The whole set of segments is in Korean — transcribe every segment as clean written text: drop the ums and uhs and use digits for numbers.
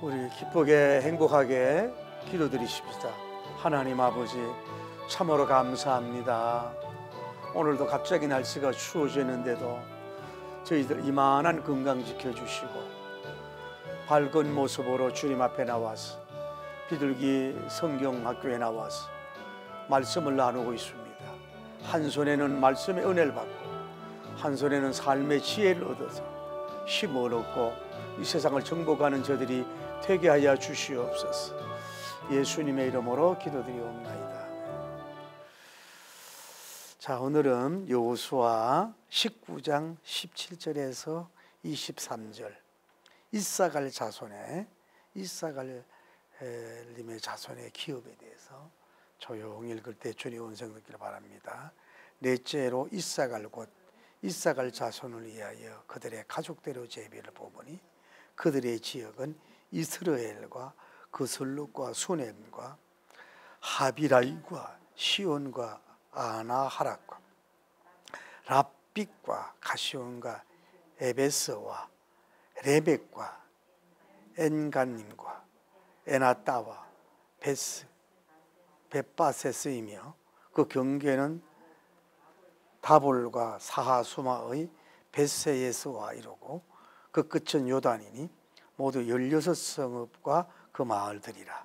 우리 기쁘게 행복하게 기도드리십시다. 하나님 아버지, 참으로 감사합니다. 오늘도 갑자기 날씨가 추워지는데도 저희들 이만한 건강 지켜주시고 밝은 모습으로 주님 앞에 나와서 비둘기 성경학교에 나와서 말씀을 나누고 있습니다. 한 손에는 말씀의 은혜를 받고 한 손에는 삶의 지혜를 얻어서 힘을 얻고 이 세상을 정복하는 저들이 되게 하여 주시옵소서. 예수님의 이름으로 기도드리옵나이다. 자, 오늘은 여호수아 19장 17절에서 23절 이사갈 님의 자손의 기업에 대해서 조용히 읽을 때 주님 음성 듣기를 바랍니다. 넷째로 이사갈 곧 이사갈 자손을 위하여 그들의 가족대로 제비를 뽑으니 그들의 지역은 이스라엘과 그슬룩과 수넴과 하비라임과 시온과 아나하락과 랍빅과 가시온과 에베스와 레벡과 엔간님과 에나따와 벳바세스이며 그 경계는 다볼과 사하수마의 벳세예스와 이루고 그 끝은 요단이니 모두 16성읍과 그 마을들이라.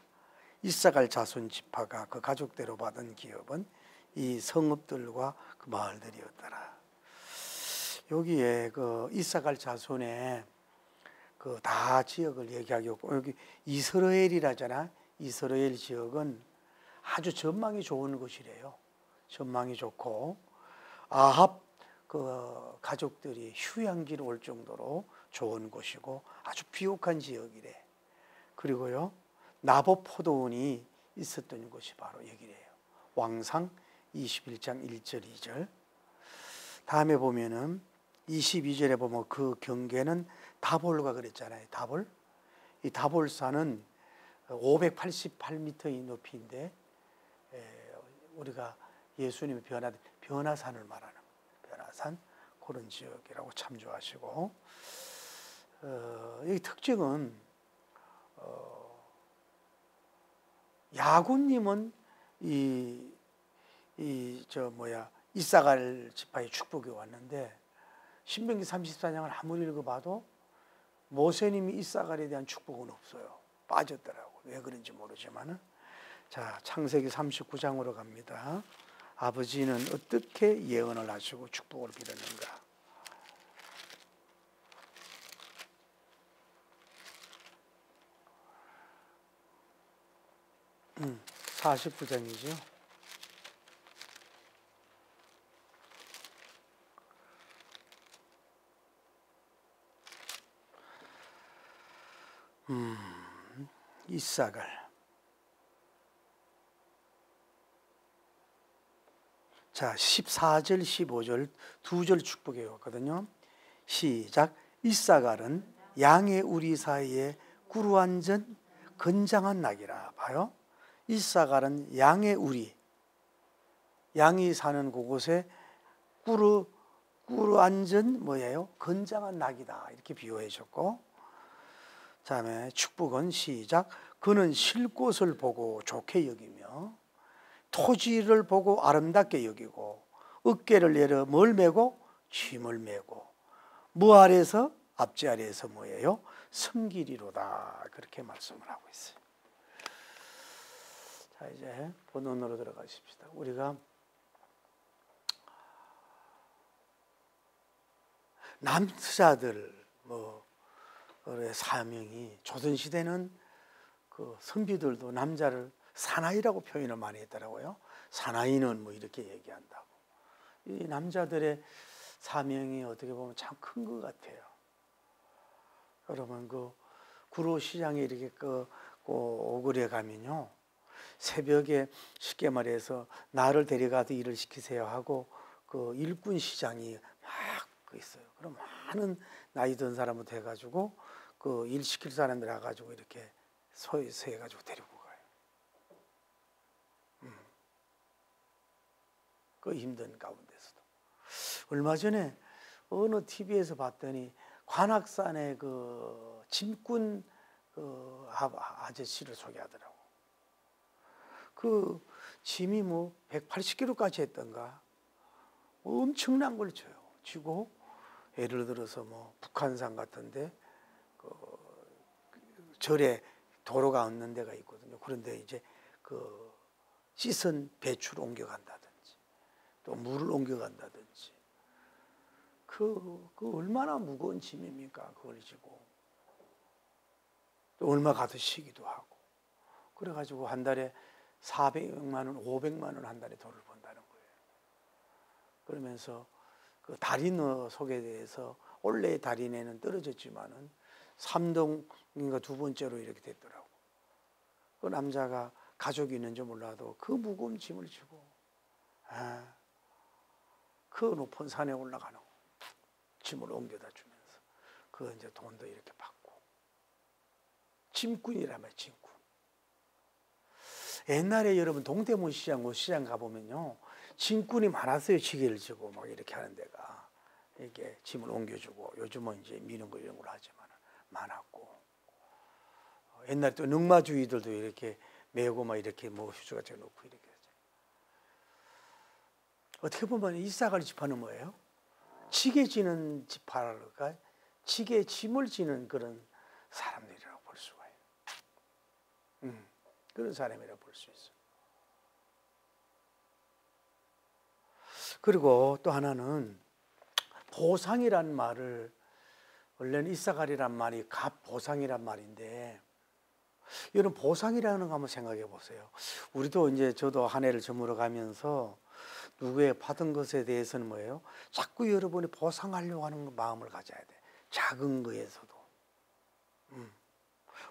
이사갈 자손 지파가 그 가족대로 받은 기업은 이 성읍들과 그 마을들이었더라. 여기에 그 이사갈 자손의 그 다 지역을 얘기하고 여기 이스라엘이라잖아. 이스라엘 지역은 아주 전망이 좋은 곳이래요. 전망이 좋고 아합 그 가족들이 휴양지로 올 정도로 좋은 곳이고 아주 비옥한 지역이래. 그리고요 나봇 포도원이 있었던 곳이 바로 여기래요. 왕상 21장 1절 2절. 다음에 보면은 22절에 보면 그 경계는 다볼과 그랬잖아요. 다볼. 이 다볼산은 588m의 높이인데 우리가 예수님의 변화산을 말하는 변화산 그런 지역이라고 참조하시고 이 특징은 야군님은 이사갈 지파의 축복이 왔는데 신명기 34장을 아무리 읽어봐도 모세님이 이사갈에 대한 축복은 없어요. 빠졌더라고. 왜 그런지 모르지만은. 자, 창세기 39장으로 갑니다. 아버지는 어떻게 예언을 하시고 축복을 빌었는가? 49장이죠. 이사갈. 자, 14절 15절 두 절 축복이 왔거든요. 시작. 이사갈은 양의 우리 사이에 꿀 앉은 건장한 낙이라. 봐요. 이사갈은 양의 우리, 양이 사는 그곳에 꿀 앉은 뭐예요? 건장한 낙이다. 이렇게 비유해 줬고, 다음에 축복은 시작. 그는 쉴 곳을 보고 좋게 여기며 토지를 보고 아름답게 여기고 어깨를 내려 뭘 메고 쉼을 메고 무 아래에서 앞지 아래에서 뭐예요? 섬기리로다. 그렇게 말씀을 하고 있어요. 자, 이제 본론으로 들어가십시다. 우리가 남자들 의 사명이 조선시대는 그 선비들도 남자를 사나이라고 표현을 많이 했더라고요. 사나이는 뭐 이렇게 얘기한다고. 이 남자들의 사명이 어떻게 보면 참 큰 것 같아요. 여러분 그 구로시장에 이렇게 오글에 가면요 새벽에 쉽게 말해서 나를 데려가서 일을 시키세요 하고 그 일꾼 시장이 막 있어요. 그럼 많은 나이 든 사람부터 해가지고 그 일 시킬 사람들 와가지고 이렇게 서해가지고 데리고 가요. 그 힘든 가운데서도. 얼마 전에 어느 TV에서 봤더니 관악산에 그 짐꾼 그 아저씨를 소개하더라고. 그 짐이 뭐 180kg까지 했던가 엄청난 걸 져요. 지고 예를 들어서 뭐 북한산 같은데 그 절에 도로가 없는 데가 있거든요. 그런데 이제 그 씻은 배추를 옮겨간다든지 또 물을 옮겨간다든지 그 얼마나 무거운 짐입니까? 그걸 지고 또 얼마 가듯이기도 하고 그래가지고 한 달에 400만 원, 500만 원 한 달에 돈을 번다는 거예요. 그러면서 그 달인어 속에 대해서 원래 달인에는 떨어졌지만은 3등인가 두 번째로 이렇게 됐더라고. 그 남자가 가족이 있는지 몰라도 그 무거운 짐을 지고 그 높은 산에 올라가는 거. 짐을 옮겨다 주면서 그 이제 돈도 이렇게 받고 짐꾼이라면 짐꾼. 옛날에 여러분 동대문 시장, 시장 가보면요 짐꾼이 많았어요. 지게를 지고 막 이렇게 하는 데가 이게 짐을 옮겨주고 요즘은 이제 미는 거 이런 걸 하지만 많았고 옛날에 또 능마주의들도 이렇게 메고 막 이렇게 뭐 휴지같이 놓고 이렇게 하죠. 어떻게 보면 이사갈 지파는 뭐예요? 지게 지는 지파랄까? 지게 짐을 지는 그런 사람들이라고 볼 수가 있어요. 그런 사람이라고 볼 수 있어요. 그리고 또 하나는 보상이란 말을 원래는 이사갈이란 말이 갑보상이란 말인데 이런 보상이라는 거 한번 생각해 보세요. 우리도 이제 저도 한 해를 저물어 가면서 누구의 받은 것에 대해서는 뭐예요? 자꾸 여러분이 보상하려고 하는 마음을 가져야 돼. 작은 거에서도.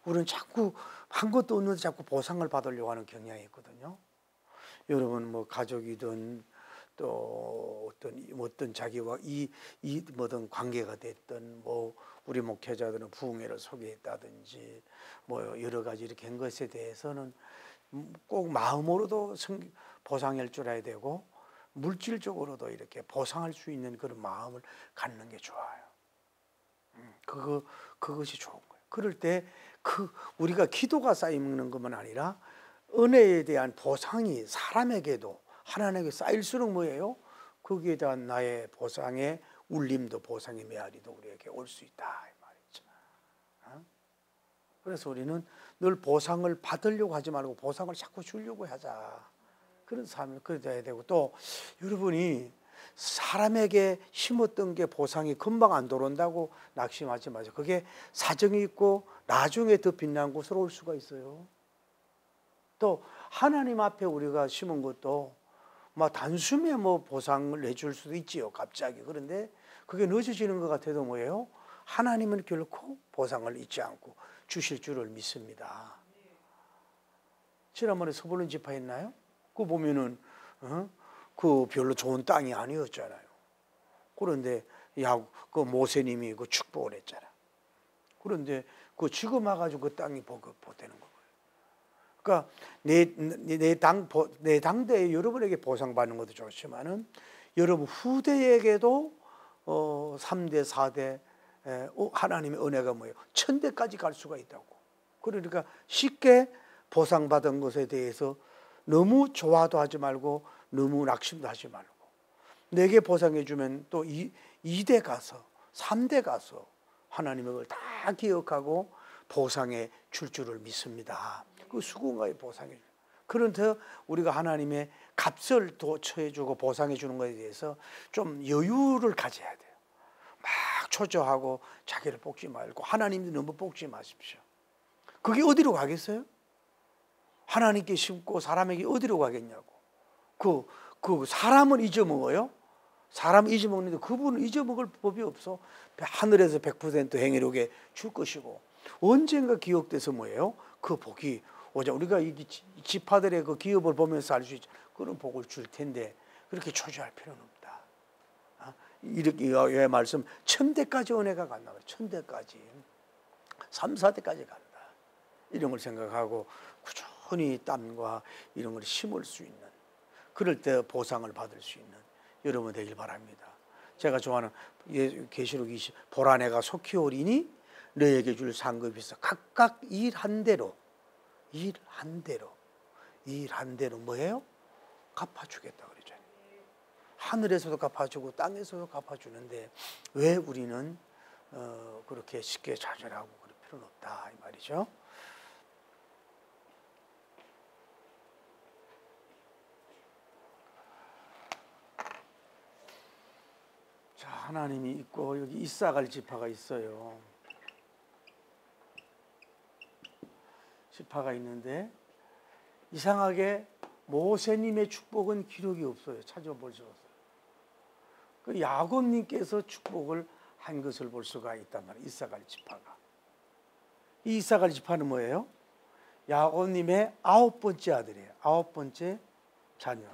우리는 자꾸 한 것도 없는데 자꾸 보상을 받으려고 하는 경향이 있거든요. 여러분 뭐 가족이든 또 어떤 자기와 뭐든 관계가 됐든 뭐 우리 목회자들은 부흥회를 소개했다든지 뭐 여러 가지 이렇게 한 것에 대해서는 꼭 마음으로도 보상할 줄 알아야 되고 물질적으로도 이렇게 보상할 수 있는 그런 마음을 갖는 게 좋아요. 그것이 좋은 거예요. 그럴 때 우리가 기도가 쌓이는 것만 아니라 은혜에 대한 보상이 사람에게도 하나님에게 쌓일수록 뭐예요? 거기에 대한 나의 보상의 울림도 보상의 메아리도 우리에게 올 수 있다 이 말이죠. 그래서 우리는 늘 보상을 받으려고 하지 말고 보상을 자꾸 주려고 하자. 그런 삶을 그려야 되고 또 여러분이 사람에게 심었던 게 보상이 금방 안 돌아온다고 낙심하지 마세요. 그게 사정이 있고 나중에 더 빛난 곳으로 올 수가 있어요. 또 하나님 앞에 우리가 심은 것도 막 단숨에 뭐 보상을 내줄 수도 있지요. 갑자기. 그런데 그게 늦어지는 것 같아도 뭐예요? 하나님은 결코 보상을 잊지 않고 주실 줄을 믿습니다. 지난번에 서불론 지파 했나요? 그거 보면은 그 별로 좋은 땅이 아니었잖아요. 그런데 그 모세님이 그 축복을 했잖아. 그런데 그 지금 와가지고 그 땅이 보되는 거예요. 그러니까 내 당대에 여러분에게 보상받는 것도 좋지만은 여러분 후대에게도 3대, 4대 하나님의 은혜가 뭐예요? 천대까지 갈 수가 있다고. 그러니까 쉽게 보상받은 것에 대해서 너무 좋아도 하지 말고 너무 낙심도 하지 말고 내게 보상해 주면 또 2대 가서 3대 가서 하나님의 걸 다 기억하고 보상해 줄 줄을 믿습니다. 그 수고가의 보상해 줘. 그런데 우리가 하나님의 값을 도처해 주고 보상해 주는 것에 대해서 좀 여유를 가져야 돼요. 막 초조하고 자기를 볶지 말고 하나님도 너무 볶지 마십시오. 그게 어디로 가겠어요? 하나님께 심고 사람에게 어디로 가겠냐고. 그 사람은 잊어먹어요. 사람 잊어먹는데 그분은 잊어먹을 법이 없어. 하늘에서 100% 행위력에 줄 것이고 언젠가 기억돼서 뭐예요? 그 복이 오자. 우리가 이 지파들의 그 기업을 보면서 알 수 있죠. 그런 복을 줄 텐데 그렇게 초조할 필요는 없다. 이렇게 왜 말씀 천대까지 은혜가 간다. 천대까지 3, 4대까지 간다. 이런 걸 생각하고 꾸준히 땀과 이런 걸 심을 수 있는 그럴 때 보상을 받을 수 있는 여러분 되길 바랍니다. 제가 좋아하는 계시록 20 보라 내가 속히 오리니 너에게 줄 상급이 있어. 각각 일한 대로 뭐예요? 갚아주겠다 그러잖아요. 하늘에서도 갚아주고 땅에서도 갚아주는데 왜 우리는 그렇게 쉽게 좌절하고 그럴 필요는 없다 이 말이죠. 자, 하나님이 있고 여기 이사갈 지파가 있어요. 지파가 있는데 이상하게 모세님의 축복은 기록이 없어요. 찾아볼 수 없어요. 그 야곱님께서 축복을 한 것을 볼 수가 있단 말이에요. 이사갈 지파가. 이 이사갈 지파는 뭐예요? 야곱님의 9번째 아들이에요. 9번째 자녀.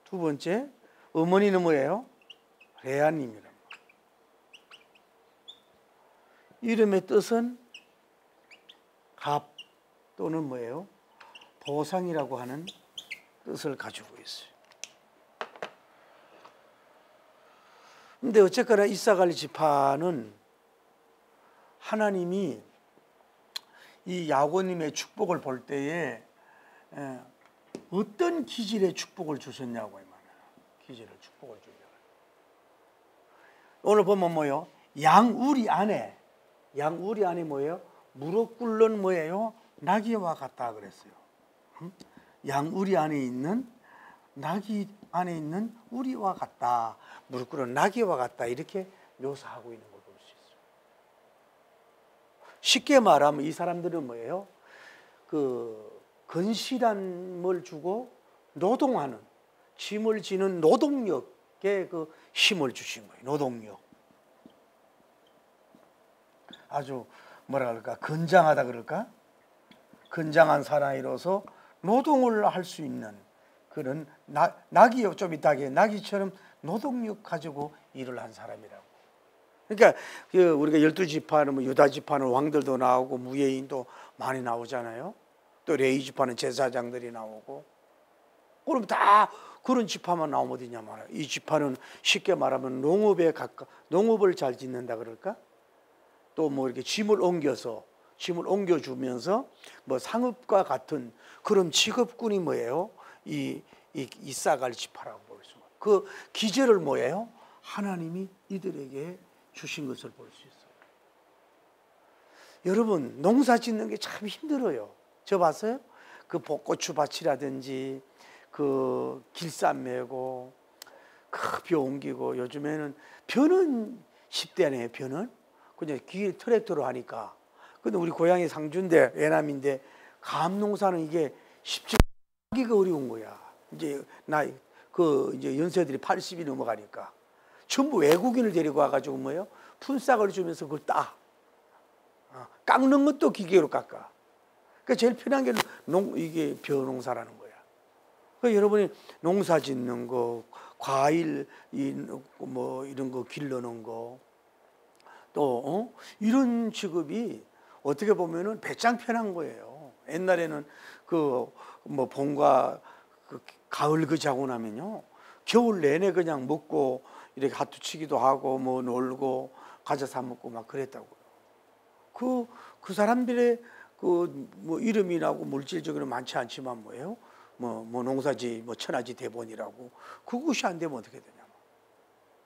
두 번째 어머니는 뭐예요? 레아님이랍니다. 이름의 뜻은 갑 또는 뭐예요? 보상이라고 하는 뜻을 가지고 있어요. 근데 어쨌거나 이사갈 지파는 하나님이 이 야곱님의 축복을 볼 때에 어떤 기질의 축복을 주셨냐고 말이에요. 기질의 축복을 주냐고. 오늘 보면 뭐예요? 양우리 안에 뭐예요? 무릎 꿇는 뭐예요? 나귀와 같다 그랬어요. 양우리 안에 있는 나귀 안에 있는 우리와 같다. 무릎 꿇은 나귀와 같다. 이렇게 묘사하고 있는 걸 볼 수 있어요. 쉽게 말하면 이 사람들은 뭐예요? 그 건실함을 주고 노동하는 짐을 지는 노동력에 그 힘을 주신 거예요. 노동력. 아주 뭐라 그럴까? 건장하다 그럴까? 건장한 사나이로서 노동을 할 수 있는 그런 낙이요. 좀 이따 하게 낙이처럼 노동력 가지고 일을 한 사람이라고. 그러니까 우리가 12지파는 뭐 유다 지파는 왕들도 나오고 무예인도 많이 나오잖아요. 또 레위 지파는 제사장들이 나오고. 그럼 다 그런 지파만 나오면 어디냐 말이에요. 이 지파는 쉽게 말하면 농업을 잘 짓는다 그럴까? 또 뭐 이렇게 짐을 옮겨주면서 뭐 상업과 같은 그런 직업군이 뭐예요? 이사갈 지파라고 볼 수 있어요. 그 기제를 뭐예요? 하나님이 이들에게 주신 것을 볼 수 있어요. 여러분 농사 짓는 게 참 힘들어요. 저 봤어요? 그 벚고추 밭이라든지 그 길쌈 메고 그 벼 옮기고 요즘에는 벼는 쉽지 않아요. 벼는 그냥 길 트랙터로 하니까. 근데 우리 고향이 상주인데 예남인데 감 농사는 이게 쉽지 하기가 어려운 거야. 이제 이제 연세들이 80이 넘어가니까 전부 외국인을 데리고 와가지고 뭐예요? 품삯을 주면서 그걸 깎는 것도 기계로 깎아. 그러니까 제일 편한 게 이게 벼 농사라는 거야. 그러니까 여러분이 농사 짓는 거, 과일 뭐 이런 거 길러놓은 거, 또 이런 직업이 어떻게 보면은 배짱 편한 거예요. 옛날에는 그 뭐 봄과 그 가을 그 자고 나면요 겨울 내내 그냥 먹고 이렇게 하투치기도 하고 뭐 놀고 과자 사 먹고 막 그랬다고요. 그 사람들의 그 뭐 이름이 나고 물질적으로 많지 않지만 뭐예요? 뭐 농사지 뭐 천하지 대본이라고 그것이 안 되면 어떻게 되냐?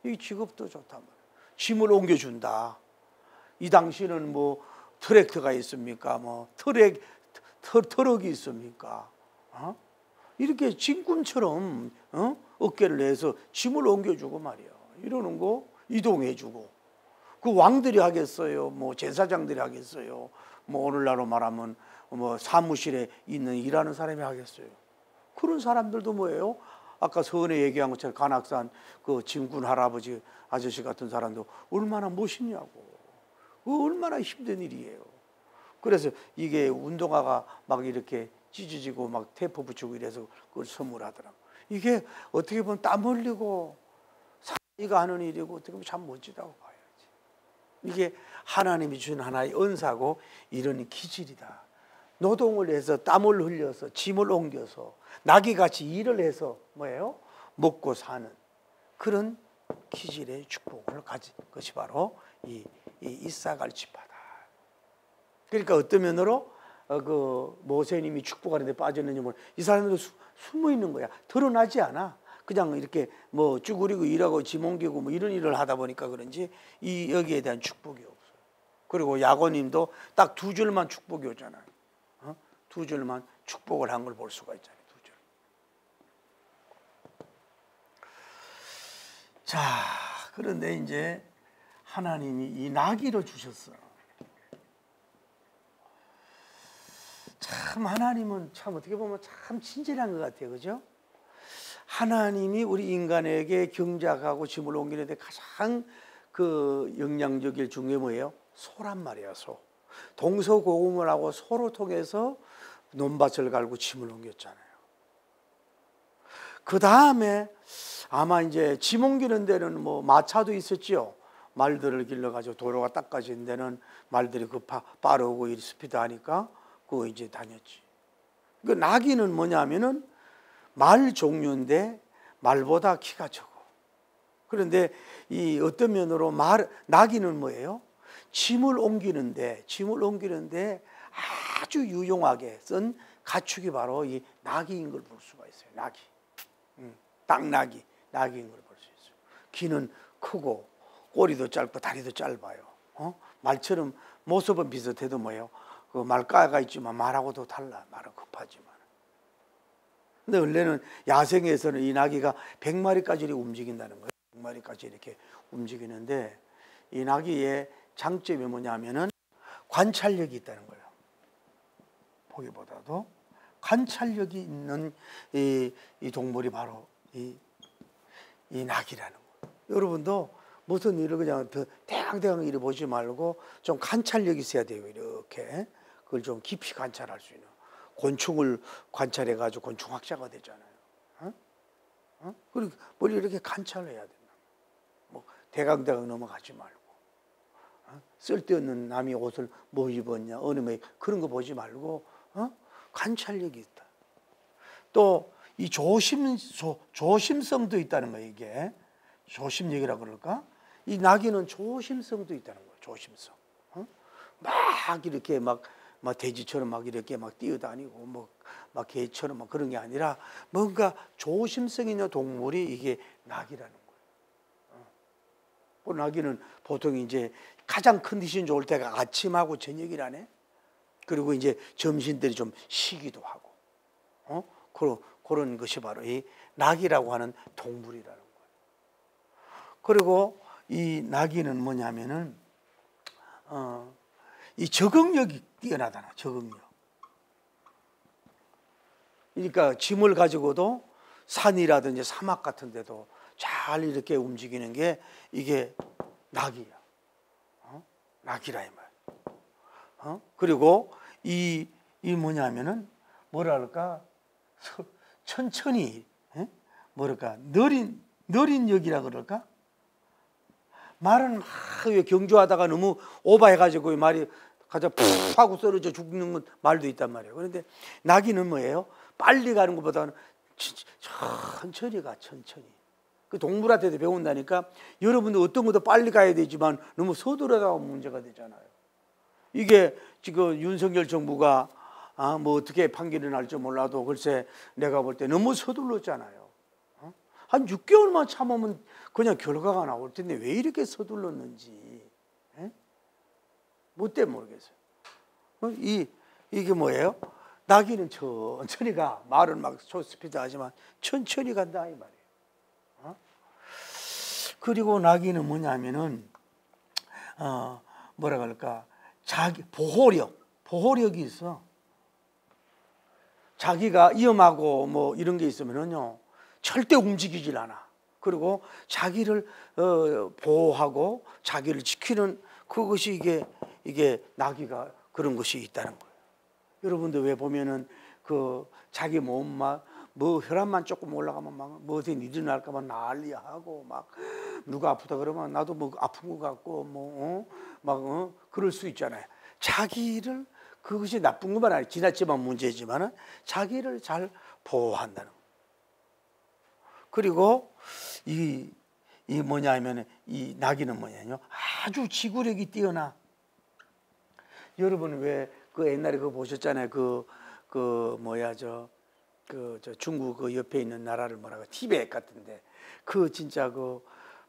이 직업도 좋단 말이에요. 짐을 옮겨준다. 이 당시는 뭐 트랙터가 있습니까? 뭐 트럭이 있습니까? 이렇게 짐꾼처럼 어깨를 내서 짐을 옮겨주고 말이야. 이러는 거 이동해주고. 그 왕들이 하겠어요? 뭐 제사장들이 하겠어요? 뭐 오늘날로 말하면 뭐 사무실에 있는 일하는 사람이 하겠어요? 그런 사람들도 뭐예요? 아까 서은에 얘기한 것처럼 관악산 그 짐꾼 할아버지 아저씨 같은 사람도 얼마나 멋있냐고. 얼마나 힘든 일이에요. 그래서 이게 운동화가 막 이렇게 찢어지고 막 테이프 붙이고 이래서 그걸 선물하더라고. 이게 어떻게 보면 땀 흘리고 사이가 하는 일이고 어떻게 보면 참 멋지다고 봐야지. 이게 하나님이 준 하나의 은사고 이런 기질이다. 노동을 해서 땀을 흘려서 짐을 옮겨서 나귀같이 일을 해서 뭐예요? 먹고 사는 그런 기질의 축복을 가진 것이 바로 이 이 이사갈 지파다. 그러니까 어떤 면으로 그 모세님이 축복하는데 빠졌는지 모르. 이 사람들은 숨어 있는 거야. 드러나지 않아. 그냥 이렇게 뭐 쭈그리고 일하고 짐 옮기고 뭐 이런 일을 하다 보니까 그런지 이 여기에 대한 축복이 없어요. 그리고 야고님도 딱 2줄만 축복이 오잖아요. 2줄만 축복을 한 걸 볼 수가 있잖아요. 2줄. 자, 그런데 이제 하나님이 이 나귀를 주셨어요. 참 하나님은 참 어떻게 보면 참 친절한 것 같아요. 그죠? 하나님이 우리 인간에게 경작하고 짐을 옮기는 데 가장 그 영향적일 중에 뭐예요? 소란 말이에요. 소. 동서고금을 하고 소로 통해서 논밭을 갈고 짐을 옮겼잖아요. 그 다음에 아마 이제 짐 옮기는 데는 뭐 마차도 있었지요. 말들을 길러가지고 도로가 닦아진 데는 말들이 빠르고 이 스피드하니까 그거 이제 다녔지. 그 나귀는 뭐냐면은 말 종류인데 말보다 키가 적어. 그런데 이 어떤 면으로 나귀는 뭐예요? 짐을 옮기는데 아주 유용하게 쓴 가축이 바로 이 나귀인 걸 볼 수가 있어요. 나귀, 땅나귀, 나귀인 걸 볼 수 있어요. 귀는 크고 꼬리도 짧고 다리도 짧아요. 말처럼 모습은 비슷해도 뭐예요? 그 말가가 있지만 말하고도 달라. 말은 급하지만. 근데 원래는 야생에서는 이 나귀가 100마리까지 움직인다는 거예요. 100마리까지 이렇게 움직이는데 이 나귀의 장점이 뭐냐면은 관찰력이 있다는 거예요. 보기보다도 관찰력이 있는 이 동물이 바로 이 나귀라는 거예요. 여러분도 무슨 일을 그냥 대강대강 일을 보지 말고 좀 관찰력이 있어야 돼요. 이렇게 그걸 좀 깊이 관찰할 수 있는. 곤충을 관찰해가지고 곤충학자가 되잖아요. 그리고 뭘 이렇게 관찰해야 된다. 뭐 대강대강 넘어가지 말고. 쓸데없는 남이 옷을 뭐 입었냐, 어느 뭐 그런 거 보지 말고 관찰력이 있다. 또 이 조심성도 있다는 거예요. 이게 조심력이라고 그럴까? 이 나귀는 조심성도 있다는 거예요. 조심성. 막 이렇게 막 돼지처럼 막 이렇게 막 뛰어다니고 막 개처럼 막 그런 게 아니라 뭔가 조심성 있는 동물이 이게 나귀라는 거예요. 그 나귀는 보통 이제 가장 컨디션 좋을 때가 아침하고 저녁이라네. 그리고 이제 점심들이 좀 쉬기도 하고, 그런 것이 바로 이 나귀라고 하는 동물이라는 거예요. 그리고 이 나귀는 뭐냐면은 이 적응력이 뛰어나다나. 적응력. 그러니까 짐을 가지고도 산이라든지 사막 같은 데도 잘 이렇게 움직이는 게 이게 나귀야. 나귀라 이 말. 그리고 이 뭐냐면은 뭐랄까 천천히 뭐랄까 느린 역이라 그럴까? 말은 막 경주하다가 너무 오버해가지고 말이 가자 푹 하고 쓰러져 죽는 말도 있단 말이에요. 그런데 나귀는 뭐예요? 빨리 가는 것보다는 천천히 가. 천천히. 그 동물한테도 배운다니까. 여러분들 어떤 것도 빨리 가야 되지만 너무 서두르다가 문제가 되잖아요. 이게 지금 윤석열 정부가 뭐 어떻게 판결이 날지 몰라도 글쎄 내가 볼 때 너무 서둘렀잖아요. 한 6개월만 참으면 그냥 결과가 나올 텐데 왜 이렇게 서둘렀는지 뭐 때문에 모르겠어요. 이게 뭐예요? 나귀는 천천히 가. 말은 막 초스피드하지만 천천히 간다 이 말이에요. 그리고 나귀는 뭐냐면은 뭐라 그럴까? 자기 보호력이 있어. 자기가 위험하고 뭐 이런 게 있으면은요 절대 움직이질 않아. 그리고 자기를 보호하고 자기를 지키는 그것이 이게 나귀가 그런 것이 있다는 거예요. 여러분들 왜 보면은 그 자기 몸만 뭐 혈압만 조금 올라가면 막 뭐 어디 일이 날까봐 난리하고 막 누가 아프다 그러면 나도 뭐 아픈 것 같고 뭐 그럴 수 있잖아요. 자기를 그것이 나쁜 것만 아니에요. 지나치면 문제지만은 자기를 잘 보호한다는 거. 그리고 이 이 뭐냐 하면 이 나귀는 뭐냐요? 아주 지구력이 뛰어나. 여러분 왜 그 옛날에 그거 보셨잖아요. 그 뭐야 저 중국 그 옆에 있는 나라를 뭐라고 티베트 같은데 그 진짜 그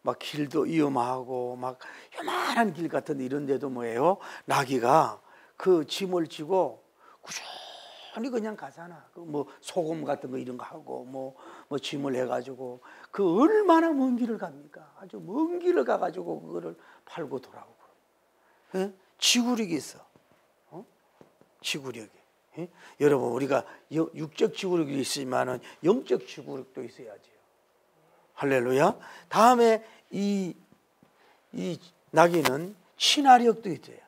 막 길도 위험하고 막 요만한 길 같은데 이런 데도 뭐예요? 나귀가 그 짐을 지고 꾸준히 그냥 가잖아. 그 뭐 소금 같은 거 이런 거 하고 뭐 짐을 해가지고 그 얼마나 먼 길을 갑니까? 아주 먼 길을 가가지고 그거를 팔고 돌아오고. 예? 지구력이 있어. 지구력이. 예? 여러분 우리가 육적 지구력이 있지만은 영적 지구력도 있어야지요. 할렐루야. 다음에 이 나귀는 친화력도 있어요.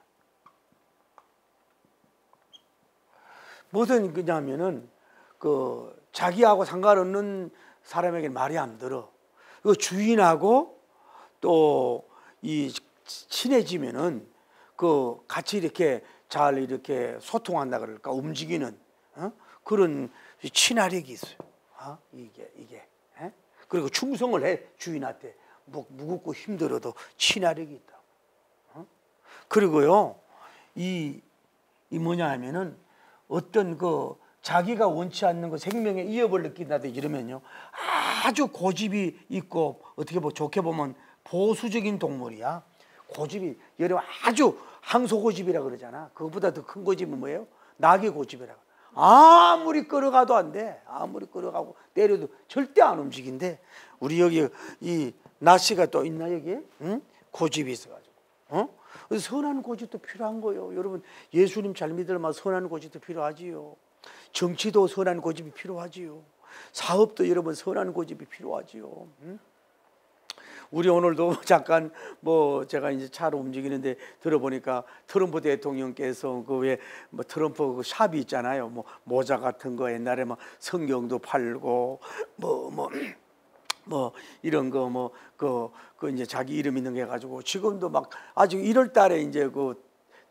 무슨 그냐면은 그 자기하고 상관없는 사람에게 말이 안 들어. 그 주인하고 또 이 친해지면은 그 같이 이렇게 잘 이렇게 소통한다 그럴까 움직이는 그런 친화력이 있어요. 이게 그리고 충성을 해 주인한테 무겁고 힘들어도 친화력이 있다. 그리고요 이 뭐냐 하면은 어떤 그 자기가 원치 않는 그 생명의 위협을 느낀다든지 이러면요 아주 고집이 있고 어떻게 좋게 보면 보수적인 동물이야. 고집이 여러분 아주 항소 고집이라 그러잖아. 그것보다 더 큰 고집은 뭐예요? 낙의 고집이라고. 아무리 끌어가도 안 돼. 아무리 끌어가고 때려도 절대 안 움직인대. 우리 여기 이 나씨가 또 있나 여기에? 응? 고집이 있어가지고. 그래서 선한 고집도 필요한 거예요. 여러분 예수님 잘 믿으려면 선한 고집도 필요하지요. 정치도 선한 고집이 필요하지요. 사업도 여러분 선한 고집이 필요하지요. 응? 우리 오늘도 잠깐 뭐 제가 이제 차로 움직이는데 들어보니까 트럼프 대통령께서 그 왜 뭐 트럼프 그 샵이 있잖아요. 뭐 모자 같은 거 옛날에 막 성경도 팔고 뭐 이런 거 그 이제 자기 이름 있는 게 가지고 지금도 막 아직 1월 달에 이제 그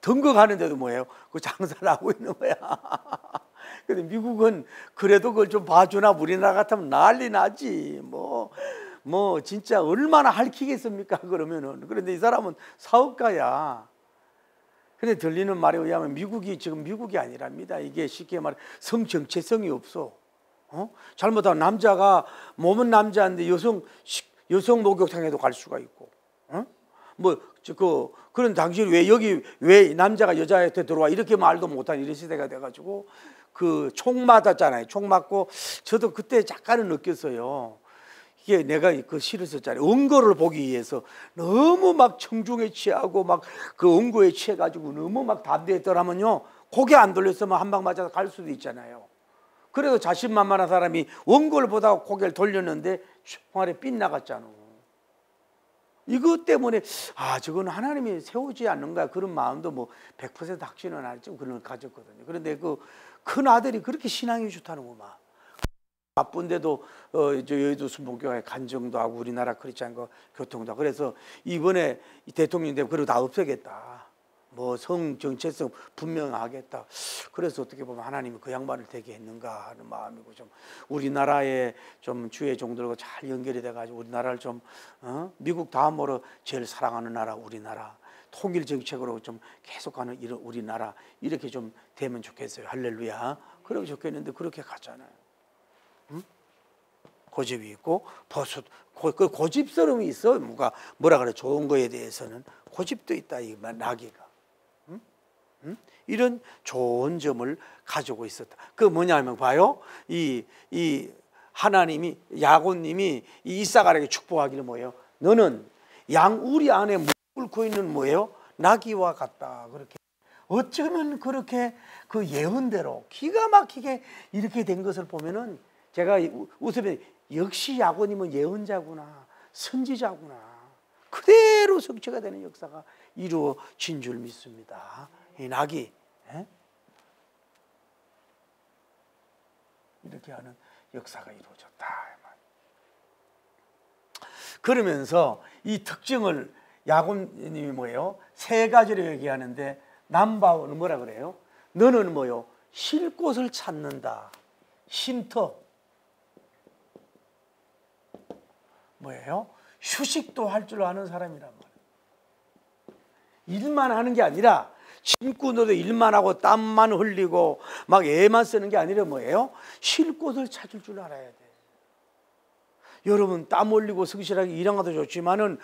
등극하는데도 뭐예요? 그 장사를 하고 있는 거야. 근데 미국은 그래도 그걸 좀 봐주나 우리나라 같으면 난리 나지. 뭐 진짜 얼마나 핥히겠습니까? 그러면은. 그런데 이 사람은 사업가야. 근데 들리는 말에 의하면 미국이 지금 미국이 아니랍니다. 이게 쉽게 말해 성 정체성이 없어. 잘못하면 남자가 몸은 남자인데 여성 목욕탕에도 갈 수가 있고. 그런 당신 왜 남자가 여자한테 들어와 이렇게 말도 못한 이런 시대가 돼가지고 그 총 맞았잖아요. 총 맞고 저도 그때 약간은 느꼈어요. 이게 내가 그 시를 썼잖아요. 은거를 보기 위해서 너무 막 청중에 취하고 막 그 은거에 취해가지고 너무 막 담대했더라면요 고개 안 돌렸으면 한 방 맞아서 갈 수도 있잖아요. 그래도 자신만만한 사람이 원고를 보다가 고개를 돌렸는데 총알에 빗나갔잖아. 이것 때문에 저건 하나님이 세우지 않는가 그런 마음도 뭐 100% 확신은 아니지만 그런 걸 가졌거든요. 그런데 그 큰 아들이 그렇게 신앙이 좋다는구만. 바쁜데도 저 여의도 순복교회 간정도 하고 우리나라 크리스찬 거 교통도 하고 그래서 이번에 대통령 되면 그러고 다 없애겠다. 뭐 성 정체성 분명하겠다. 그래서 어떻게 보면 하나님이 그 양반을 되게 했는가 하는 마음이고 좀 우리나라에 좀 주의 종들과 잘 연결이 돼가지고 우리나라를 좀 미국 다음으로 제일 사랑하는 나라 우리나라 통일 정책으로 좀 계속하는 이런 우리나라 이렇게 좀 되면 좋겠어요. 할렐루야. 그러면 좋겠는데 그렇게 갔잖아요. 고집이 있고 그 고집스러움이 있어. 뭐라 그래 좋은 거에 대해서는 고집도 있다 이 나귀가. 이런 좋은 점을 가지고 있었다. 그 뭐냐면 봐요. 이 하나님이 야곱님이 이 이삭에게 축복하기를 뭐예요? 너는 양우리 안에 끓고 있는 뭐예요? 나귀와 같다. 그렇게 어쩌면 그렇게 그 예언대로 기가 막히게 이렇게 된 것을 보면은 제가 웃으면 역시 야곱님은 예언자구나 선지자구나 그대로 성취가 되는 역사가 이루어진 줄 믿습니다. 이 낙이 이렇게 하는 역사가 이루어졌다. 그러면서 이 특징을 야곱님이 뭐예요? 세 가지로 얘기하는데 남바는 뭐라 그래요? 너는 뭐요? 쉴 곳을 찾는다. 쉼터 뭐예요? 휴식도 할 줄 아는 사람이란 말이에요. 일만 하는 게 아니라 짐꾼으로도 일만 하고 땀만 흘리고 막 애만 쓰는 게 아니라 뭐예요? 쉴 곳을 찾을 줄 알아야 돼. 여러분 땀 흘리고 성실하게 일하는 것도 좋지만은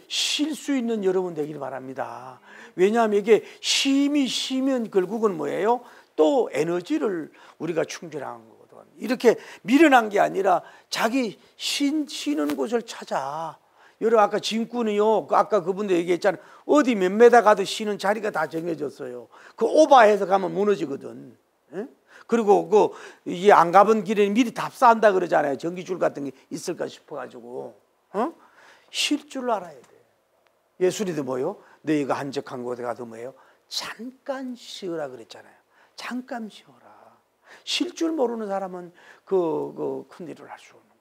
쉴 수 있는 여러분 되길 바랍니다. 왜냐하면 이게 쉼이 쉬면 결국은 뭐예요? 또 에너지를 우리가 충전하는 거거든. 이렇게 미련한 게 아니라 자기 쉬는 곳을 찾아. 여러분 아까 짐꾼이요, 아까 그분도 얘기했잖아요. 어디 몇 메다 가도 쉬는 자리가 다 정해졌어요. 그 오바해서 가면 무너지거든. 예? 그리고 이 안 가본 길에 미리 답사한다 그러잖아요. 전기줄 같은 게 있을까 싶어가지고 쉴 줄 알아야 돼. 예수님도 뭐요? 너희가 한적한 곳에 가도 뭐예요? 잠깐 쉬어라 그랬잖아요. 잠깐 쉬어라. 쉴 줄 모르는 사람은 큰 일을 할 수 없는 거예요.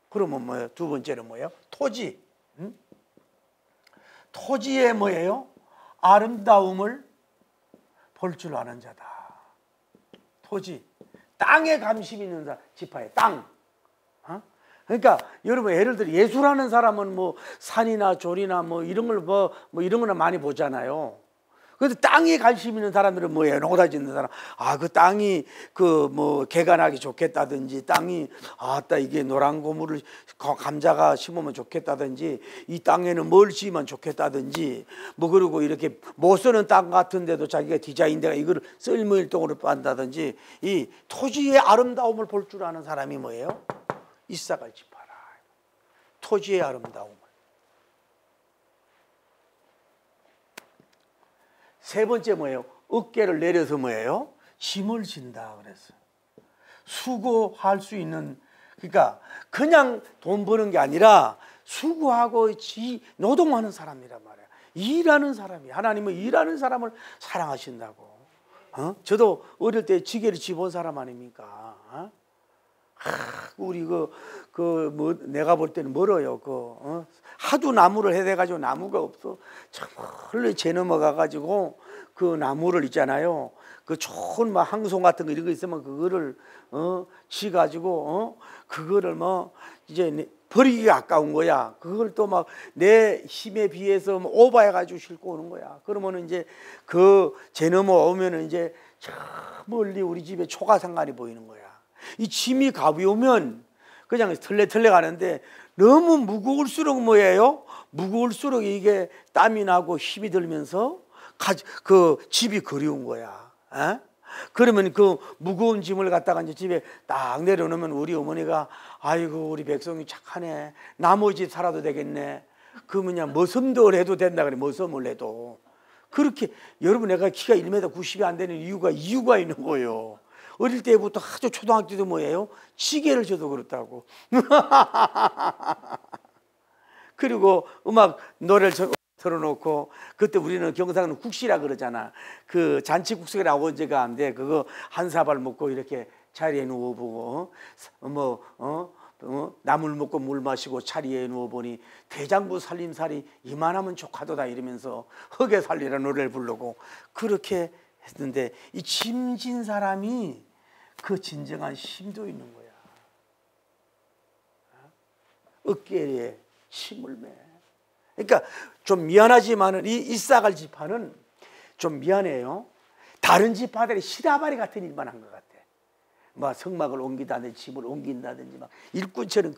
그러면 뭐예요? 두 번째는 뭐예요? 토지. 토지의 뭐예요? 아름다움을 볼 줄 아는 자다. 토지. 땅에 관심 있는 사람, 지파에 땅. 그러니까 여러분 예를 들어 예술하는 사람은 뭐 산이나 졸이나 뭐 이런 걸 뭐 이런 거나 많이 보잖아요. 그런데 땅에 관심 있는 사람들은 뭐예요? 농사 짓는 사람. 그 땅이 개간하기 좋겠다든지, 땅이 아따 이게 노란 고무를 감자가 심으면 좋겠다든지, 이 땅에는 뭘 심으면 좋겠다든지, 뭐 그리고 이렇게 못 쓰는 땅 같은데도 자기가 디자인대가 이걸 쓸모일동으로 빤다든지, 이 토지의 아름다움을 볼 줄 아는 사람이 뭐예요? 이삭을 짚어라. 토지의 아름다움을. 세 번째 뭐예요? 어깨를 내려서 뭐예요? 짐을 진다 그랬어요. 수고할 수 있는, 그러니까 그냥 돈 버는 게 아니라 수고하고 노동하는 사람이란 말이에요. 일하는 사람이, 하나님은 일하는 사람을 사랑하신다고. 저도 어릴 때 지게를 집은 사람 아닙니까? 우리 내가 볼 때는 멀어요. 하도 나무를 해대가지고 나무가 없어. 정말로 재 넘어가가지고 그 나무를 있잖아요. 그 좋은 막 항송 같은 거 이런 거 있으면 그거를 치가지고 그거를 이제 버리기가 아까운 거야. 그걸 또 막 내 힘에 비해서 오버해가지고 싣고 오는 거야. 그러면은 이제 재 넘어오면은 이제 저 멀리 우리 집에 초가상간이 보이는 거야. 이 짐이 가벼우면 그냥 털레털레 가는데 너무 무거울수록 뭐예요? 무거울수록 이게 땀이 나고 힘이 들면서 집이 그리운 거야. 그러면 그 무거운 짐을 갖다가 이제 집에 딱 내려놓으면 우리 어머니가 아이고 우리 백성이 착하네. 나머지 살아도 되겠네. 그러면 머슴도 해도 된다 그래. 머슴을 해도. 그렇게 여러분 내가 키가 1m 90이 안 되는 이유가 있는 거예요. 어릴 때부터 아주 초등학교 때도 뭐예요? 지게를 쳐도 그렇다고. 그리고 음악 노래를 틀어놓고 그때 우리는 경상은 국시라 그러잖아. 그 잔치국수가 나온 지가 안 돼. 그거 한 사발 먹고 이렇게 자리에 누워보고 나물 먹고 물 마시고 자리에 누워보니 대장부 살림살이 이만하면 족하도다 이러면서 흙에 살리라 노래를 부르고 그렇게 했는데 이 짐진 사람이 그 진정한 힘도 있는 거야. 어깨에 힘을 매. 그러니까 좀 미안하지만은 이 이삭을 지파는 좀 미안해요. 다른 지파들이 시라바리 같은 일만 한 것 같아. 막 성막을 옮기다든지 집을 옮긴다든지 막 일꾼처럼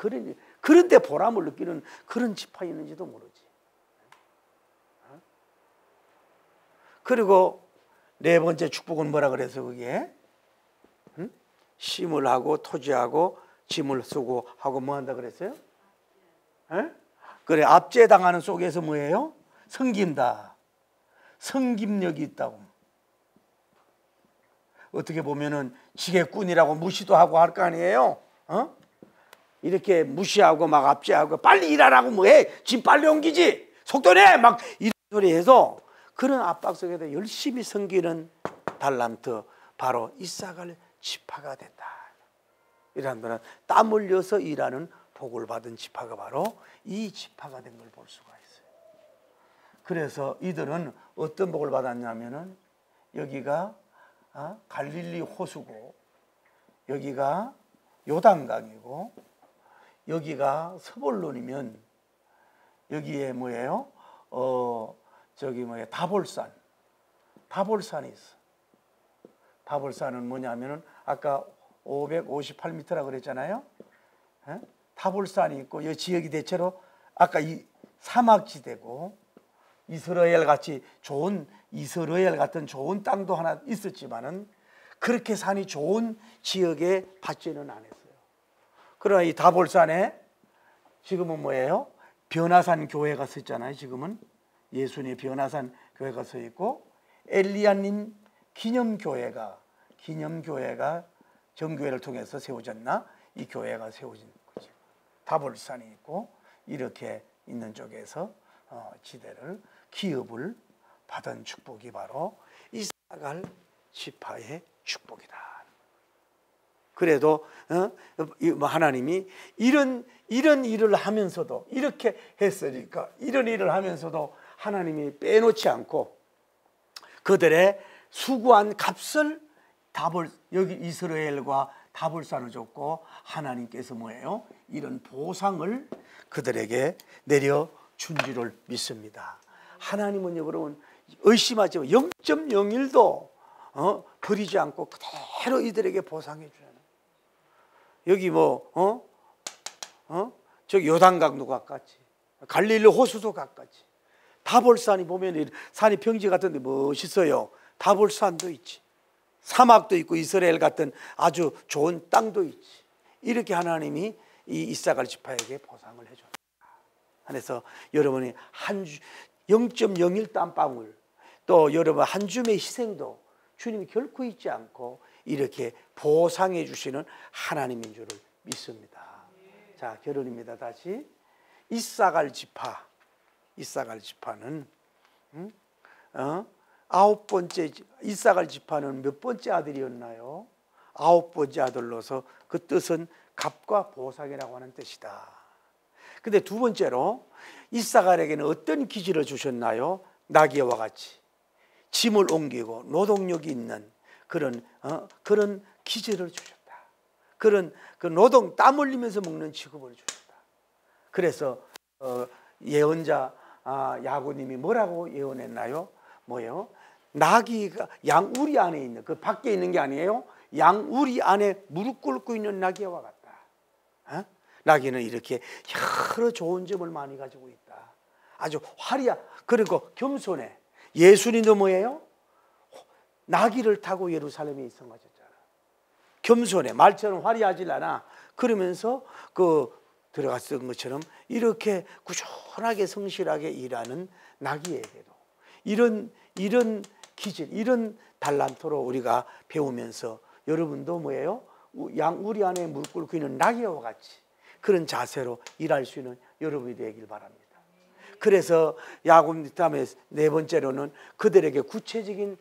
그런데 보람을 느끼는 그런 지파 있는지도 모르지. 그리고 네 번째 축복은 뭐라 그래서 그게 쉼을 하고 토지하고 짐을 쓰고 하고 뭐 한다 그랬어요? 그래 압제당하는 속에서 뭐예요? 섬긴다. 섬김력이 있다고. 어떻게 보면은 지게꾼이라고 무시도 하고 할 거 아니에요? 이렇게 무시하고 막 압제하고 빨리 일하라고 뭐해? 짐 빨리 옮기지. 속도 내. 막 이런 소리 해서 그런 압박 속에서 열심히 섬기는 달란트 바로 이삭을 지파가 됐다. 이런 거는 땀 흘려서 일하는 복을 받은 지파가 바로 이 지파가 된 걸 볼 수가 있어요. 그래서 이들은 어떤 복을 받았냐면은 여기가 갈릴리 호수고 여기가 요단강이고 여기가 서볼론이면 여기에 뭐예요? 저기 뭐예요? 다볼산이 있어. 다볼산은 뭐냐면은 아까 558m라고 그랬잖아요. 예? 다볼산이 있고 이 지역이 대체로 아까 이 사막지대고 이스라엘 같은 좋은 땅도 하나 있었지만은 그렇게 산이 좋은 지역에 받지는 않았어요. 그러나 이 다볼산에 지금은 뭐예요? 변화산 교회가 서 있잖아요. 지금은 예수님의 변화산 교회가 서 있고 엘리야님 기념교회가 정교회를 통해서 세워졌나? 이 교회가 세워진 거죠. 다볼산이 있고 이렇게 있는 쪽에서 지대를 기업을 받은 축복이 바로 이사갈 지파의 축복이다. 그래도 하나님이 이런 일을 하면서도 이렇게 했으니까 이런 일을 하면서도 하나님이 빼놓지 않고 그들의 수고한 값을 여기 이스라엘과 다볼산을 줬고 하나님께서 뭐예요? 이런 보상을 그들에게 내려준 줄을 믿습니다. 하나님은 여러분 의심하지 마. 0.01도 버리지 않고 그대로 이들에게 보상해 주잖아요. 여기 저기 요단강도 가깝지, 갈릴리 호수도 가깝지. 다볼산이 보면 산이 평지 같은데 멋있어요. 다볼산도 있지, 사막도 있고 이스라엘 같은 아주 좋은 땅도 있지. 이렇게 하나님이 이 이사갈 지파에게 보상을 해줍니다. 그래서 여러분이 0.01 땀방울 또 여러분 한 줌의 희생도 주님이 결코 잊지 않고 이렇게 보상해 주시는 하나님인 줄을 믿습니다. 자, 결론입니다. 다시 이사갈 지파는 아홉 번째 이사갈 지파는 몇 번째 아들이었나요? 아홉 번째 아들로서 그 뜻은 값과 보상이라고 하는 뜻이다. 근데 두 번째로 이사갈에게는 어떤 기질을 주셨나요? 나귀와 같이 짐을 옮기고 노동력이 있는 그런 기질을 주셨다. 그런 그 노동 땀 흘리면서 먹는 직업을 주셨다. 그래서 예언자 야고님이 뭐라고 예언했나요? 뭐요? 나귀가 양우리 안에 있는, 그 밖에 있는 게 아니에요. 양우리 안에 무릎 꿇고 있는 나귀와 같다. 나귀는 이렇게 여러 좋은 점을 많이 가지고 있다. 아주 그리고 겸손해. 예수님도 뭐예요? 나귀를 타고 예루살렘에 입성하셨잖아. 겸손해. 말처럼 화려하질 않아. 그러면서 들어갔던 것처럼 이렇게 꾸준하게 성실하게 일하는 나귀에게도 이런 기질, 이런 달란트로 우리가 배우면서 여러분도 뭐예요? 양우리 안에 무릎 꿇고 있는 나귀와 같이 그런 자세로 일할 수 있는 여러분이 되길 바랍니다. 그래서 야곱 다음에 네 번째로는 그들에게 구체적인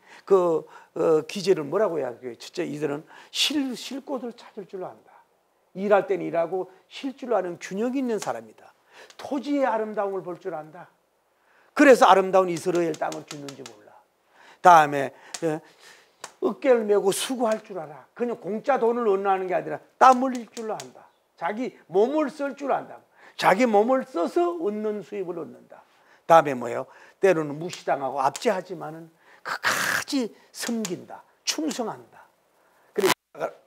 기질을 뭐라고 해야 할까요? 진짜 이들은 쉴 곳을 찾을 줄 안다. 일할 때는 일하고 쉴 줄 아는 균형 있는 사람이다. 토지의 아름다움을 볼 줄 안다. 그래서 아름다운 이스라엘 땅을 주는지 몰라. 다음에 어깨를 메고 수고할 줄 알아. 그냥 공짜 돈을 얻는 게 아니라 땀 흘릴 줄 안다. 자기 몸을 쓸 줄 안다. 자기 몸을 써서 얻는 수입을 얻는다. 다음에 뭐예요? 때로는 무시당하고 압제하지만은 끝까지 섬긴다. 충성한다.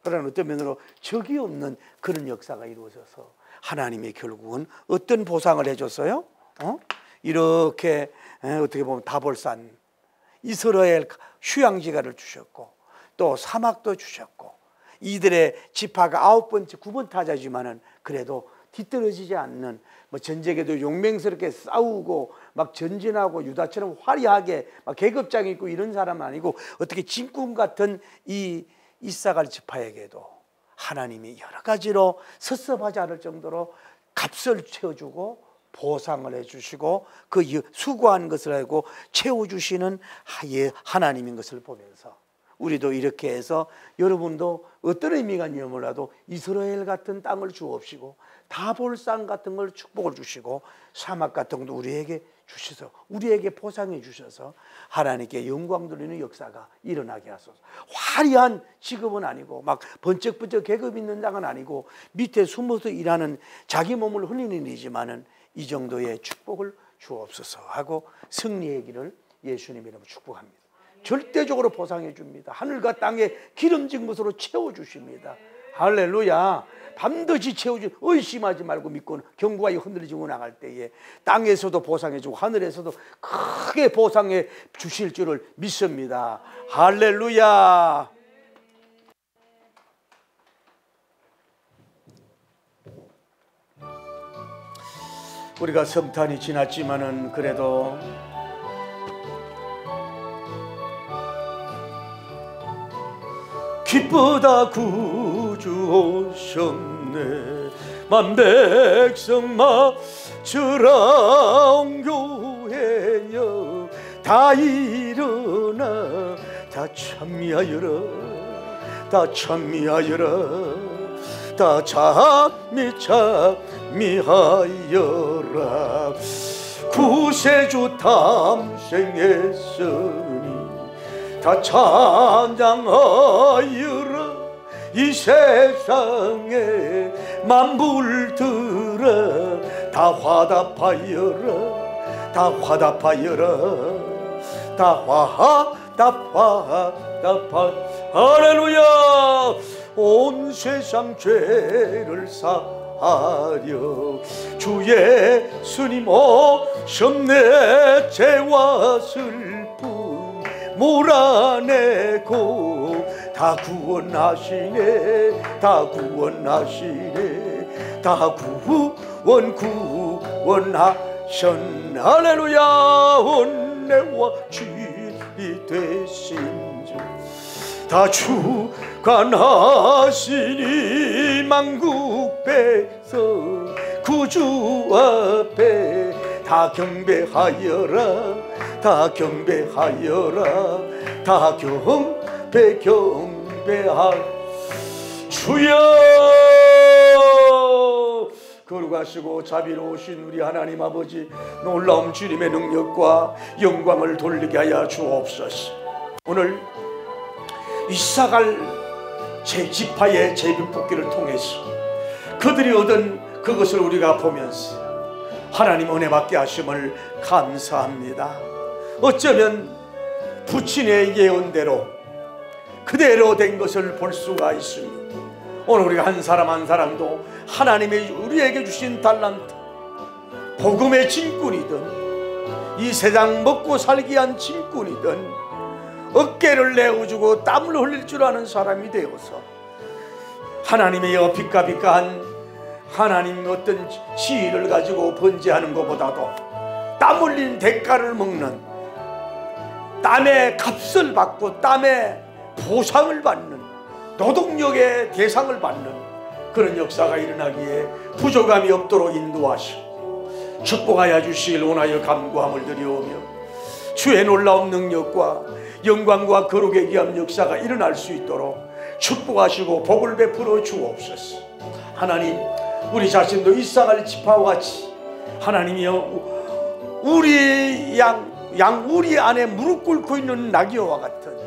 그런 어떤 면으로 적이 없는 그런 역사가 이루어져서 하나님이 결국은 어떤 보상을 해줬어요? 이렇게 어떻게 보면 다볼산 이스라엘 휴양지가를 주셨고 또 사막도 주셨고 이들의 지파가 아홉 번째 9번 타자지만은 그래도 뒤떨어지지 않는 전쟁에도 용맹스럽게 싸우고 막 전진하고 유다처럼 화려하게 막 계급장이 있고 이런 사람은 아니고 어떻게 진꿈 같은 이 이사갈 지파에게도 하나님이 여러 가지로 섭섭하지 않을 정도로 값을 채워주고 보상을 해주시고 그 수고한 것을 알고 채워주시는 하나님인 것을 보면서 우리도 이렇게 해서 여러분도 어떤 의미가 있는지 몰라도 이스라엘 같은 땅을 주옵시고 다볼산 같은 걸 축복을 주시고 사막 같은 것도 우리에게 주셔서 우리에게 보상해 주셔서 하나님께 영광 돌리는 역사가 일어나게 하소서. 화려한 직업은 아니고 막 번쩍번쩍 계급 있는 장은 아니고 밑에 숨어서 일하는 자기 몸을 흘리는 일이지만은 이 정도의 축복을 주옵소서 하고 승리의 길을 예수님 이름으로 축복합니다. 절대적으로 보상해 줍니다. 하늘과 땅에 기름진 것으로 채워주십니다. 할렐루야. 반드시 채워주, 의심하지 말고 믿고 경고가 흔들리고 나갈 때에 땅에서도 보상해 주고 하늘에서도 크게 보상해 주실 줄을 믿습니다. 할렐루야. 우리가 성탄이 지났지만은 그래도 기쁘다 구주 오셨네 만백성 맞으라 온 교회여 다 일어나 다 찬미하여라 다 찬미하여라 다 찬미하여라 구세주 탐생했으니 다 찬양하여라 이 세상에 만물들아 다 화답하여라 다 화답하여라 다 화답하 할렐루야 온 세상 죄를 사하려 주 예수님 오셨네 죄와 슬픔 몰아내고 다 구원하시네 다 구원하시네 다 구원하셨네 할렐루야 은혜와 주이 되신 주 다 주관하시니 만국배서 구주 앞에 다 경배하여라 다 경배하여라 다 경배할 주여 거룩하시고 자비로우신 우리 하나님 아버지 놀라운 주님의 능력과 영광을 돌리게 하여 주옵소서. 오늘 이사갈 제10화의 제비뽑기를 통해서 그들이 얻은 그것을 우리가 보면서 하나님 은혜 받게 하심을 감사합니다. 어쩌면 부친의 예언대로 그대로 된 것을 볼 수가 있습니다. 오늘 우리가 한 사람 한 사람도 하나님의 우리에게 주신 달란트 복음의 짐꾼이든 이 세상 먹고 살기 위한 짐꾼이든 어깨를 내어주고 땀을 흘릴 줄 아는 사람이 되어서 하나님의 비까비까한 하나님 어떤 지혜를 가지고 번제하는 것보다도 땀 흘린 대가를 먹는 땀의 값을 받고 땀의 보상을 받는 노동력의 대상을 받는 그런 역사가 일어나기에 부족함이 없도록 인도하시고 축복하여 주시길 원하여 간구함을 드리오며 주의 놀라운 능력과 영광과 거룩의 귀한 역사가 일어날 수 있도록 축복하시고 복을 베풀어 주옵소서. 하나님 우리 자신도 이삭을 지파와 같이 하나님이여 우리 우리 안에 무릎 꿇고 있는 나귀와 같은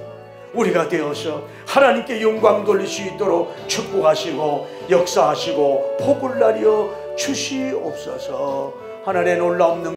우리가 되어서 하나님께 영광 돌릴 수 있도록 축복하시고 역사하시고 복을 나려 주시옵소서. 하나님의 놀라운